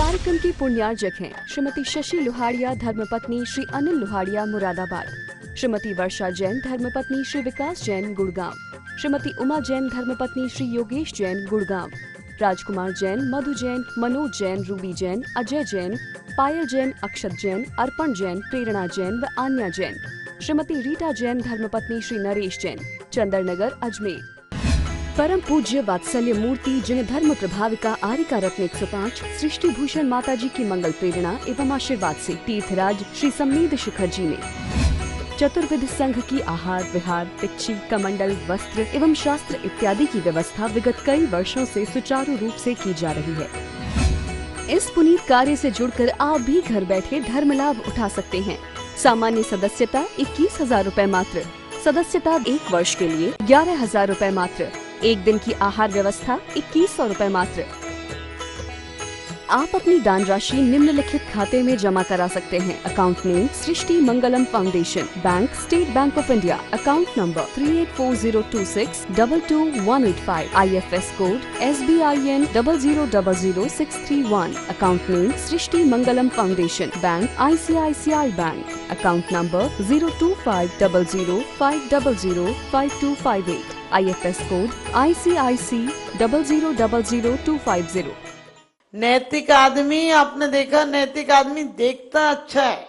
कार्यक्रम की पुण्यार्जक हैं श्रीमती शशि लोहाड़िया धर्मपत्नी श्री अनिल लोहाड़िया मुरादाबाद, श्रीमती वर्षा जैन धर्मपत्नी श्री विकास जैन गुड़गांव, श्रीमती उमा जैन धर्मपत्नी श्री योगेश जैन गुड़गांव, राजकुमार जैन, मधु जैन, मनोज जैन, रूबी जैन, अजय जैन, पायल जैन, अक्षत जैन, अर्पण जैन, प्रेरणा जैन व आन्या जैन, श्रीमती रीटा जैन धर्मपत्नी श्री नरेश जैन, चंदरनगर अजमेर। परम पूज्य वात्सल्य मूर्ति जिन धर्म प्रभाविका आरिका रत्न 105 सृष्टि भूषण माता जी की मंगल प्रेरणा एवं आशीर्वाद से तीर्थराज श्री सम्मेद शिखर जी में चतुर्विध संघ की आहार विहार, पिच्छी, कमंडल, वस्त्र एवं शास्त्र इत्यादि की व्यवस्था विगत कई वर्षों से सुचारू रूप से की जा रही है। इस पुनीत कार्य से जुड़कर आप भी घर बैठे धर्म लाभ उठा सकते हैं। सामान्य सदस्यता 21,000 रूपए मात्र, सदस्यता 1 वर्ष के लिए 11,000 रूपए मात्र, एक दिन की आहार व्यवस्था 2100 रूपए मात्र। आप अपनी दान राशि निम्नलिखित खाते में जमा करा सकते हैं। Account name Srishti Mangalam foundation, bank state bank of India, account number 384026222185, IFS code SBIN 0000631, account name Srishti Mangalam foundation, bank ICICI bank, account number 0250050052258, IFS code ICIC 0000250। नैतिक आदमी, आपने देखा नैतिक आदमी देखता अच्छा है,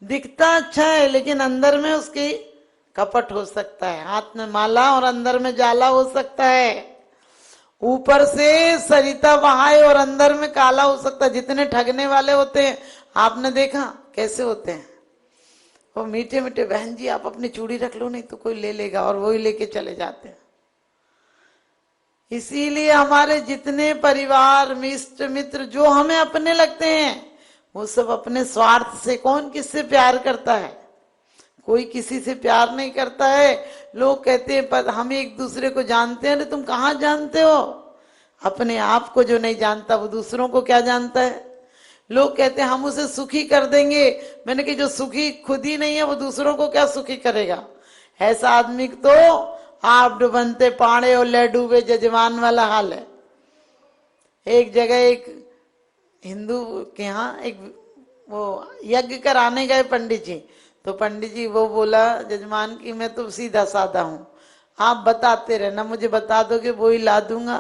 दिखता अच्छा है, लेकिन अंदर में उसकी कपट हो सकता है। हाथ में माला और अंदर में जाला हो सकता है। ऊपर से सरिता बहाए और अंदर में काला हो सकता है। जितने ठगने वाले होते हैं आपने देखा कैसे होते हैं, वो मीठे मीठे, बहन जी आप अपनी चूड़ी रख लो नहीं तो कोई ले लेगा, और वही लेके चले जाते हैं। इसीलिए हमारे जितने परिवार इष्ट मित्र जो हमें अपने लगते हैं, वो सब अपने स्वार्थ से। कौन किससे प्यार करता है? कोई किसी से प्यार नहीं करता है। लोग कहते हैं पर हम एक दूसरे को जानते हैं। अरे तुम कहाँ जानते हो? अपने आप को जो नहीं जानता वो दूसरों को क्या जानता है? लोग कहते हैं हम उसे सुखी कर देंगे। मैंने कहा जो सुखी खुद ही नहीं है वो दूसरों को क्या सुखी करेगा? ऐसा आदमी तो आप डूबनते पाड़े और ले डूबे जजमान वाला हाल है। एक जगह एक हिंदू के यहाँ एक वो यज्ञ कराने गए पंडित जी। तो पंडित जी वो बोला जजमान की मैं तो सीधा साधा हूँ, आप बताते रहना, मुझे बता दोगे वो ही ला दूंगा।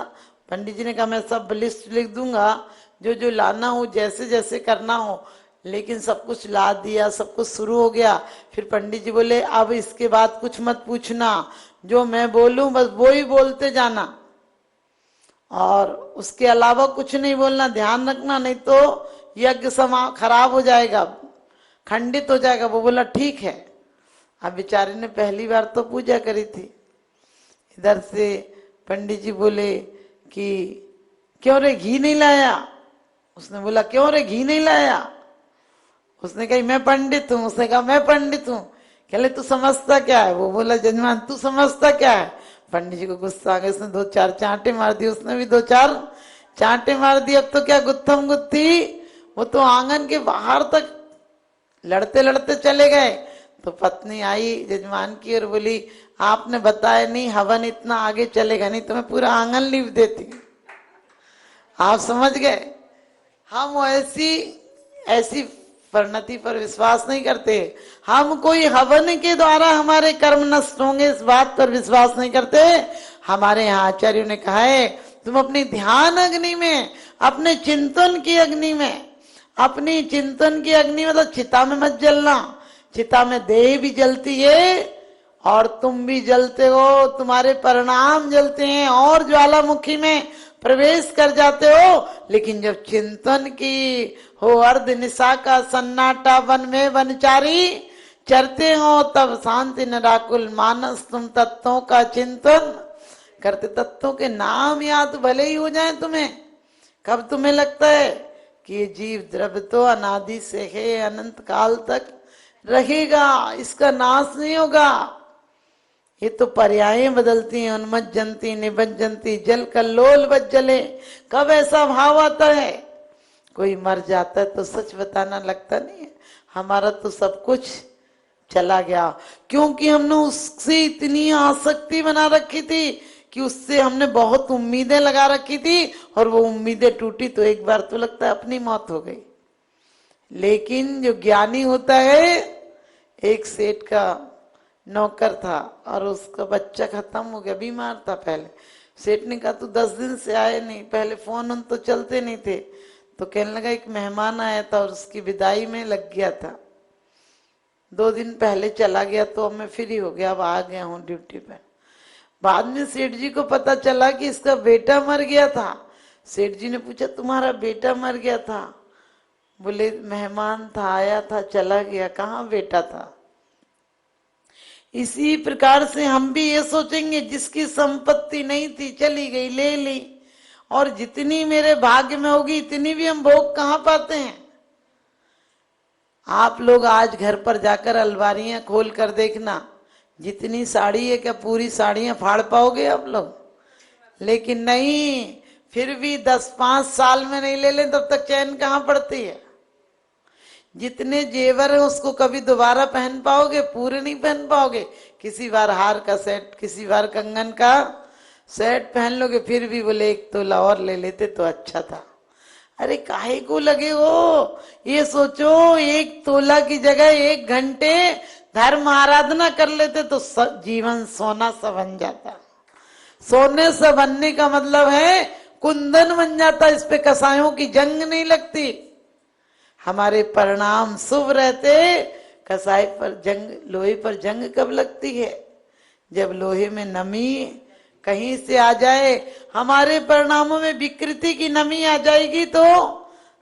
पंडित जी ने कहा मैं सब लिस्ट लिख दूंगा, जो जो लाना हो, जैसे जैसे करना हो। लेकिन सब कुछ ला दिया, सब कुछ शुरू हो गया। फिर पंडित जी बोले अब इसके बाद कुछ मत पूछना, जो मैं बोलूं बस वो ही बोलते जाना, और उसके अलावा कुछ नहीं बोलना, ध्यान रखना, नहीं तो यज्ञ खराब हो जाएगा, खंडित हो जाएगा। वो बोला ठीक है। अब बेचारे ने पहली बार तो पूजा करी थी। इधर से पंडित जी बोले कि क्यों रे घी नहीं लाया? उसने बोला क्यों रे घी नहीं लाया? उसने कहा मैं पंडित हूँ। उसने कहा मैं पंडित हूँ। कहले तू समझता क्या है? वो बोला जजमान तू समझता क्या है? पंडित जी को गुस्सा आ गया। उसने 2-4 चांटे मार दिए, उसने भी 2-4 चांटे मार दिए। अब तो क्या गुत्थम गुत्थी, वो तो आंगन के बाहर तक लड़ते लड़ते चले गए। तो पत्नी आई जजमान की और बोली आपने बताया नहीं, हवन इतना आगे चलेगा नहीं तो मैं पूरा आंगन लीप देती। आप समझ गए? हम ऐसी परिणति पर विश्वास नहीं करते। हम कोई हवन के द्वारा हमारे कर्म नष्ट होंगे इस बात पर विश्वास नहीं करते। हमारे यहाँ आचार्यों ने कहा है तुम अपनी ध्यान अग्नि में, अपने चिंतन की अग्नि में, अपनी चिंतन की अग्नि में, तो चिता में मत जलना। चिता में देह भी जलती है और तुम भी जलते हो, तुम्हारे परिणाम जलते हैं और ज्वालामुखी में प्रवेश कर जाते हो। लेकिन जब चिंतन की हो, अर्ध निशा का सन्नाटा, वन में वनचारी चरते हो, तब शांति निराकुल मानस तुम तत्वों का चिंतन करते। तत्वों के नाम याद भले ही हो जाए तुम्हें, कब तुम्हें लगता है कि ये जीव द्रव्य तो अनादि से है, अनंत काल तक रहेगा, इसका नाश नहीं होगा। ये तो पर्यायें बदलती हैं, उन्मज्जंती निबज्जंती जल कल्लोल बज्जले। कब ऐसा भाव आता है? कोई मर जाता है तो सच बताना लगता नहीं है हमारा तो सब कुछ चला गया, क्योंकि हमने उससे इतनी आसक्ति बना रखी थी कि उससे हमने बहुत उम्मीदें लगा रखी थी और वो उम्मीदें टूटी तो एक बार तो लगता है अपनी मौत हो गई। लेकिन जो ज्ञानी होता है, एक सेठ का नौकर था और उसका बच्चा खत्म हो गया, बीमार था पहले। सेठ ने कहा तू 10 दिन से आए नहीं, पहले फोन उन तो चलते नहीं थे। तो कहने लगा एक मेहमान आया था और उसकी विदाई में लग गया था, 2 दिन पहले चला गया तो अब मैं फ्री हो गया, अब आ गया हूँ ड्यूटी पे। बाद में सेठ जी को पता चला कि इसका बेटा मर गया था। सेठ जी ने पूछा तुम्हारा बेटा मर गया था? बोले मेहमान था, आया था, चला गया, कहाँ बेटा था। इसी प्रकार से हम भी ये सोचेंगे जिसकी संपत्ति नहीं थी चली गई, ले ली, और जितनी मेरे भाग्य में होगी इतनी भी हम भोग कहाँ पाते हैं। आप लोग आज घर पर जाकर अलमारियां खोल कर देखना, जितनी साड़ी है क्या पूरी साड़ियां फाड़ पाओगे आप लोग? लेकिन नहीं, फिर भी 10-5 साल में नहीं ले लें तब तक चैन कहाँ पड़ती है। जितने जेवर है उसको कभी दोबारा पहन पाओगे? पूरे नहीं पहन पाओगे। किसी बार हार का सेट, किसी बार कंगन का सेट पहन लोगे, फिर भी बोले 1 तोला और ले लेते तो अच्छा था। अरे काहे को लगे हो? ये सोचो 1 तोला की जगह 1 घंटे धर्म आराधना कर लेते तो जीवन सोना सा बन जाता। सोने से बनने का मतलब है कुंदन बन जाता, इस पे कसायों की जंग नहीं लगती। हमारे परिणाम शुभ रहते, कसाई पर जंग, लोहे पर जंग कब लगती है? जब लोहे में नमी कहीं से आ जाए, हमारे परिणामों में विकृति की नमी आ जाएगी तो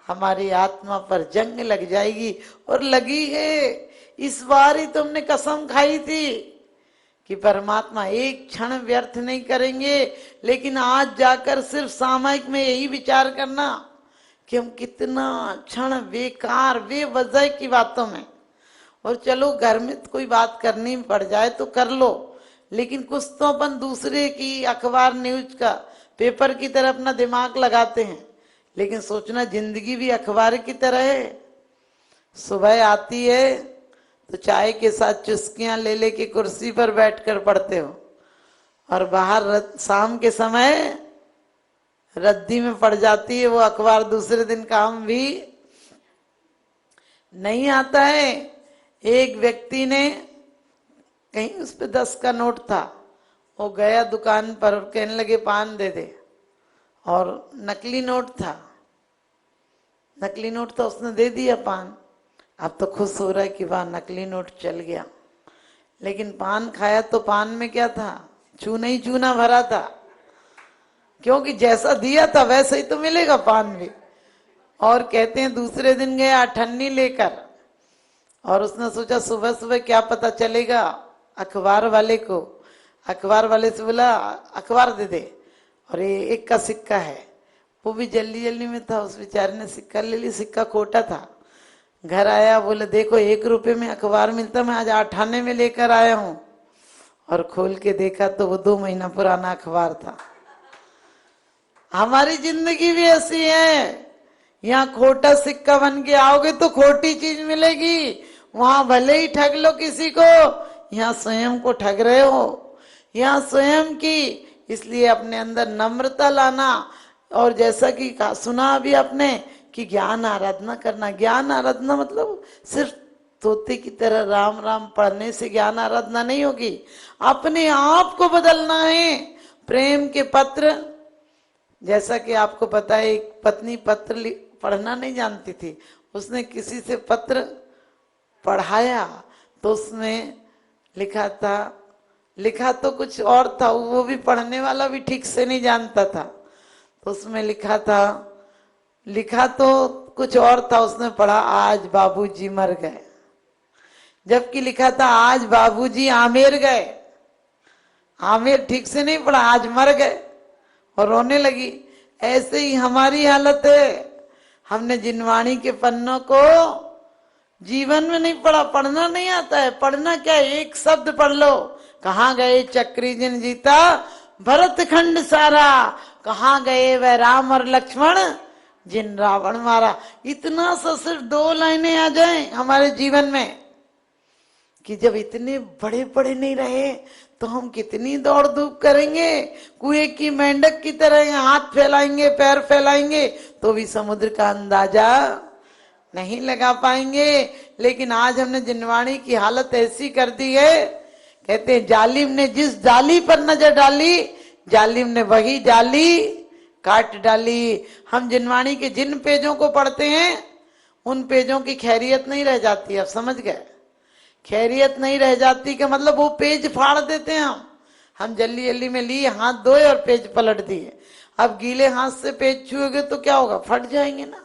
हमारी आत्मा पर जंग लग जाएगी। और लगी है। इस बार ही तुमने कसम खाई थी कि परमात्मा एक क्षण व्यर्थ नहीं करेंगे। लेकिन आज जाकर सिर्फ सामयिक में यही विचार करना कि हम कितना क्षण बेकार बेवजह की बातों में, और चलो घर में कोई बात करनी पड़ जाए तो कर लो, लेकिन कुछ तो अपन दूसरे की अखबार न्यूज का पेपर की तरह अपना दिमाग लगाते हैं। लेकिन सोचना जिंदगी भी अखबार की तरह है। सुबह आती है तो चाय के साथ चुस्कियां ले लेके कुर्सी पर बैठकर पढ़ते हो, और बाहर शाम के समय रद्दी में पड़ जाती है वो अखबार, दूसरे दिन काम भी नहीं आता है। एक व्यक्ति ने कहीं उस पे 10 का नोट था, वो गया दुकान पर और कहने लगे पान दे दे, और नकली नोट था, नकली नोट था, उसने दे दिया पान। अब तो खुश हो रहा है कि वाह नकली नोट चल गया। लेकिन पान खाया तो पान में क्या था? चूना ही चूना भरा था, क्योंकि जैसा दिया था वैसे ही तो मिलेगा पान भी। और कहते हैं दूसरे दिन गया अठन्नी लेकर, और उसने सोचा सुबह सुबह क्या पता चलेगा अखबार वाले को। अखबार वाले से बोला अखबार दे दे, और ये 1 का सिक्का है। वो भी जल्दी जल्दी में था, उस बेचारे ने सिक्का ले ली, सिक्का खोटा था। घर आया, बोले देखो 1 रुपए में अखबार मिलता, मैं आज 8 आने में लेकर आया हूं। और खोल के देखा तो वो 2 महीना पुराना अखबार था। हमारी जिंदगी भी ऐसी है, यहाँ खोटा सिक्का बन के आओगे तो खोटी चीज मिलेगी। वहां भले ही ठग लो किसी को, यहाँ स्वयं को ठग रहे हो। यहाँ स्वयं की, इसलिए अपने अंदर नम्रता लाना। और जैसा कि सुना अभी आपने कि ज्ञान आराधना करना। ज्ञान आराधना मतलब सिर्फ तोते की तरह राम राम पढ़ने से ज्ञान आराधना नहीं होगी। अपने आप को बदलना है। प्रेम के पत्र, जैसा कि आपको पता है एक पत्नी पत्र पढ़ना नहीं जानती थी, उसने किसी से पत्र पढ़ाया तो उसमें लिखा तो कुछ और था, वो भी पढ़ने वाला भी ठीक से नहीं जानता था। तो उसमें लिखा तो कुछ और था, उसने पढ़ा आज बाबूजी मर गए, जबकि लिखा था आज बाबूजी आमेर गए। आमेर ठीक से नहीं पढ़ा, आज मर गए, और रोने लगी। ऐसे ही हमारी हालत है। हमने जिनवाणी के पन्नों को जीवन में नहीं पढ़ा, पढ़ना नहीं आता है। पढ़ना क्या, एक शब्द पढ़ लो, कहाँ गए चक्री जिन जीता भरत खंड सारा, कहाँ गए वह राम और लक्ष्मण जिन रावण मारा। इतना सा सिर्फ 2 लाइनें आ जाएं हमारे जीवन में कि जब इतने बड़े बड़े नहीं रहे तो हम कितनी दौड़ धूप करेंगे, कुएं की मेंढक की तरह हाथ फैलाएंगे पैर फैलाएंगे तो भी समुद्र का अंदाजा नहीं लगा पाएंगे। लेकिन आज हमने जिनवाणी की हालत ऐसी कर दी है, कहते हैं जालिम ने जिस जाली पर नजर डाली जालिम ने वही जाली काट डाली। हम जिनवाणी के जिन पेजों को पढ़ते हैं उन पेजों की खैरियत नहीं रह जाती। अब समझ गए, खैरियत नहीं रह जाती का मतलब वो पेज फाड़ देते हैं। हम जल्दी जल्दी में लिए हाथ धोए और पेज पलट दिए। अब गीले हाथ से पेज छुएगे तो क्या होगा, फट जाएंगे ना।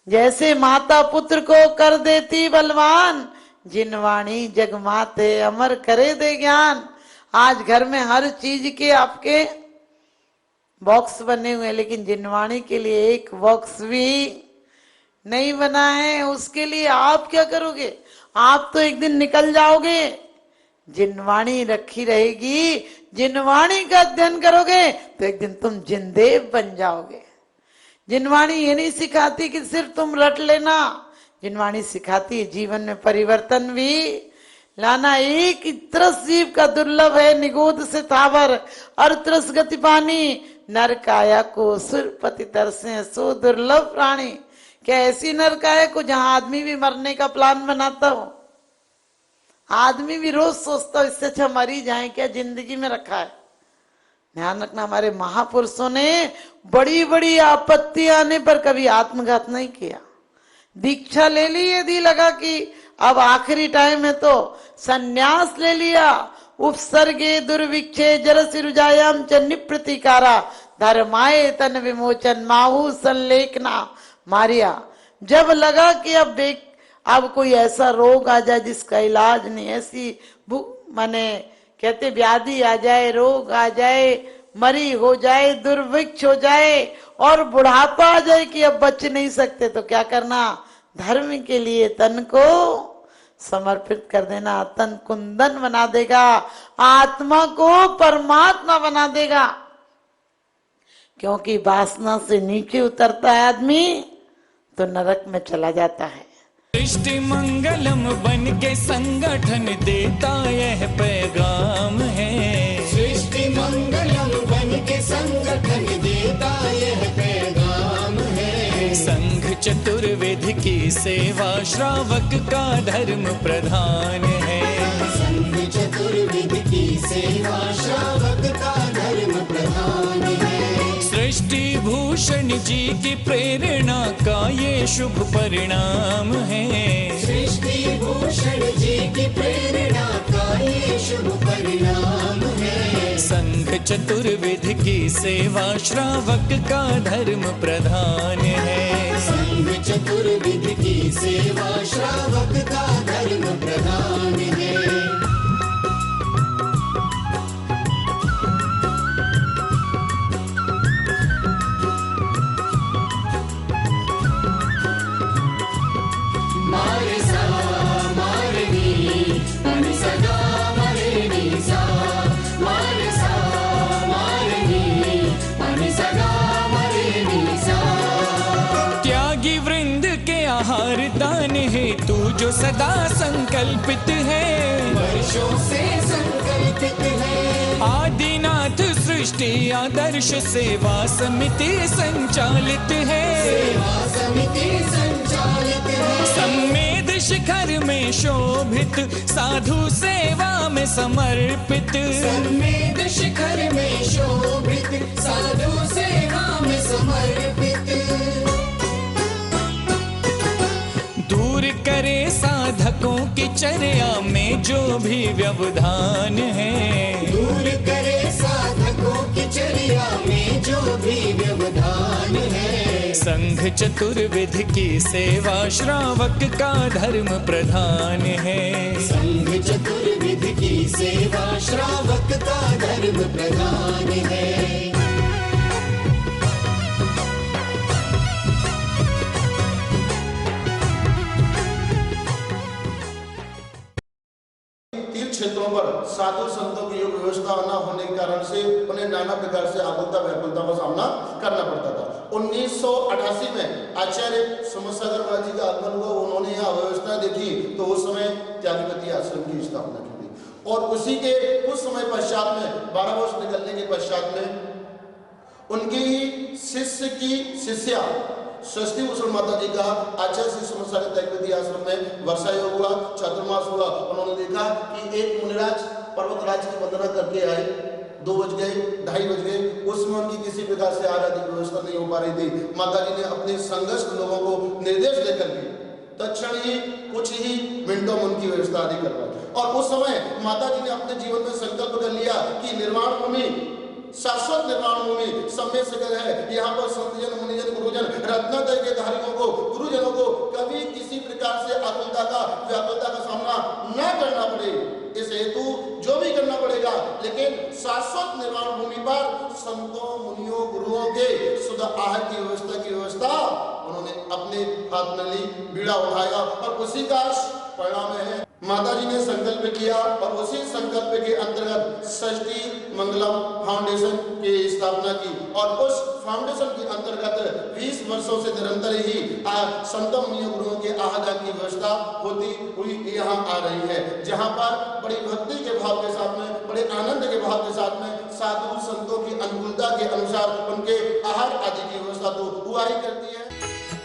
जैसे माता पुत्र को कर देती बलवान, जिनवाणी जग माते अमर करे दे ज्ञान। आज घर में हर चीज के आपके बॉक्स बने हुए हैं, लेकिन जिनवाणी के लिए एक बॉक्स भी नहीं बना है। उसके लिए आप क्या करोगे, आप तो एक दिन निकल जाओगे, जिनवाणी रखी रहेगी। जिनवाणी का अध्ययन करोगे तो एक दिन तुम जिनदेव बन जाओगे। जिनवाणी ये नहीं सिखाती कि सिर्फ तुम रट लेना, जिनवाणी सिखाती है जीवन में परिवर्तन भी लाना। एक तरस जीव का दुर्लभ है निगोद से थावर, और तरस गति पानी नर काया को सुरपति तरसे सो दुर्लभ प्राणी। क्या ऐसी नर काया को जहां आदमी भी मरने का प्लान बनाता हो, आदमी भी रोज सोचता हो इससे अच्छा मर ही जाए, क्या जिंदगी में रखा है। ध्यान रखना, हमारे महापुरुषों ने बड़ी बड़ी आपत्ति आने पर कभी आत्मघात नहीं किया। दीक्षा ले ली यदि लगा कि अब आखिरी टाइम है तो संन्यास ले लिया। उपसर्गे दुर्विक्षे जरसिरुजायाम च निप्रतिकारा धर्माए तन विमोचन माहू संलेखना मारिया। जब लगा कि अब कोई ऐसा रोग आ जाए जिसका इलाज नहीं, ऐसी माने कहते व्याधि आ जाए, रोग आ जाए, मरी हो जाए, दुर्भिक्ष हो जाए और बुढ़ापा आ जाए कि अब बच नहीं सकते, तो क्या करना, धर्म के लिए तन को समर्पित कर देना। तन कुंदन बना देगा, आत्मा को परमात्मा बना देगा। क्योंकि वासना से नीचे उतरता है आदमी तो नरक में चला जाता है। सृष्टि मंगलम बन के संगठन देता यह पैगाम है। सृष्टि मंगलम बन के संगठन देता यह पैगाम है। संघ चतुर्वेद की सेवा श्रावक का धर्म प्रधान है। संघ चतुर्वेद की सेवा श्रावक का धर्म प्रधान है। सृष्टि भूषण जी की प्रेरणा का ये शुभ परिणाम है। सृष्टि भूषण जी की प्रेरणा का ये शुभ परिणाम है। संघ चतुर्वेद की सेवा श्रावक का धर्म प्रधान है। संघ चतुर्वेद की सेवा श्रावक का धर्म प्रधान है। दान है तू जो सदा संकल्पित है, वर्षों से संकल्पित है। आदिनाथ सृष्टि आदर्श सेवा समिति संचालित है। सेवा समिति संचालित है। सम्मेद शिखर में शोभित साधु सेवा में समर्पित। सम्मेद शिखर में शोभित साधु सेवा में समर्पित। दूर करे साधकों की चर्या में जो भी व्यवधान है। दूर करे साधकों की चर्या में जो भी व्यवधान है। संघ चतुर्विध की सेवा श्रावक का धर्म प्रधान है। संघ चतुर्विध की सेवा श्रावक का धर्म प्रधान है। तीर्थ क्षेत्रों पर साधु संतों की योग व्यवस्था न होने के कारण से उन्हें नाना प्रकार से आकुलता व्याकुलता का सामना करना पड़ता था। 1988 में आचार्य समसागर महाराज जी का आगमन हुआ, उन्होंने यहाँ व्यवस्था देखी तो उस समय त्यागपति आश्रम की स्थापना की थी। और उसी के कुछ समय पश्चात में 12 वर्ष निकलने के पश्चात में उनकी ही शिष्य की शिष्या षष्ठी भूषण माता जी का आचार्य श्री समसागर त्यागपति आश्रम में वर्षा योग हुआ, चातुर्मास हुआ। उन्होंने देखा कि एक मुनिराज पर्वतराज की वंदना करके आए, 2 बज गए, 2:30 बज गए, उसमें उनकी किसी प्रकार से आराध्य व्यवस्था नहीं हो पा रही थी। माता जी ने अपने संघर्ष लोगों को निर्देश देकर के तत्क्षण ही कुछ ही मिनटों में उनकी व्यवस्था आदि करवाई। और उस समय माता जी ने अपने जीवन में संकल्प कर लिया कि निर्वाण भूमि, शाश्वत निर्वाण भूमि सम्य सगर है। यहाँ पर संतजन, मुनिजन, गुरुजन, रत्नात्रय के धारियों को, गुरुजनों को कभी किसी प्रकार से आकुलता का, व्याकुलता का सामना न करना पड़े, इस हेतु जो भी करना पड़ेगा, लेकिन शाश्वत निर्वाण भूमि पर संतों, मुनियों, गुरुओं के शुद्ध आहार की व्यवस्था उन्होंने अपने हाथ में ली, बीड़ा उठाया और उसी का परिणाम है माता जी ने संकल्प किया। और उसी संकल्प के अंतर्गत षष्ठी मंगलम फाउंडेशन की स्थापना की। और उस फाउंडेशन के अंतर्गत 20 वर्षों से निरंतर ही संतों, मुनियों, गुरुओं के आहार की व्यवस्था होती हुई यहाँ आ रही है, जहाँ पर बड़ी भक्ति के भाव के साथ में, बड़े आनंद के भाव के साथ में साधु संतों की अनुकूलता के अनुसार उनके आहार आदि की व्यवस्था तो हुआ ही करती है।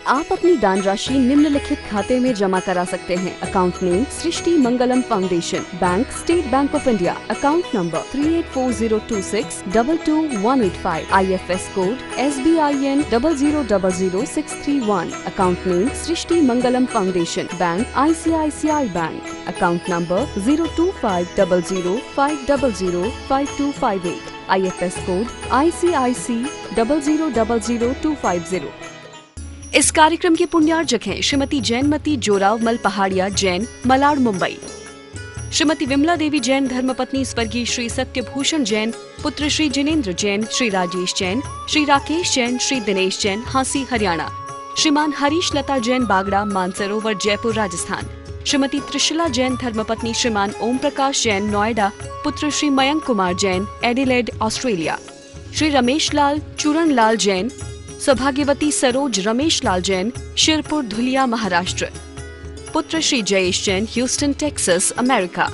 आप अपनी दान राशि निम्नलिखित खाते में जमा करा सकते हैं। Account name Srishti Mangalam foundation, bank state bank of India, account number 384026222185, IFS code SBIN 0000631, account name Srishti Mangalam foundation, bank ICICI bank, account number 02500500528, IFS code ICIC 0000250। इस कार्यक्रम के पुण्यार्जक हैं श्रीमती जैनमती जोरावमल पहाड़िया जैन, मलाड, मुंबई। श्रीमती विमला देवी जैन धर्मपत्नी स्वर्गीय श्री सत्यभूषण जैन, पुत्र श्री जिनेन्द्र जैन, श्री राजेश जैन, श्री राकेश जैन, श्री दिनेश जैन, हांसी, हरियाणा। श्रीमान हरीश लता जैन बागड़ा, मानसरोवर, जयपुर, राजस्थान। श्रीमती त्रिशला जैन धर्मपत्नी श्रीमान ओम प्रकाश जैन, नोएडा, पुत्र श्री मयंक कुमार जैन, एडिलेड, ऑस्ट्रेलिया। श्री रमेश लाल चूरण लाल जैन, सौभाग्यवती सरोज रमेश लाल जैन, शिरपुर, धुलिया, महाराष्ट्र। पुत्र Shri Jayesh Jain, Houston, Texas, America.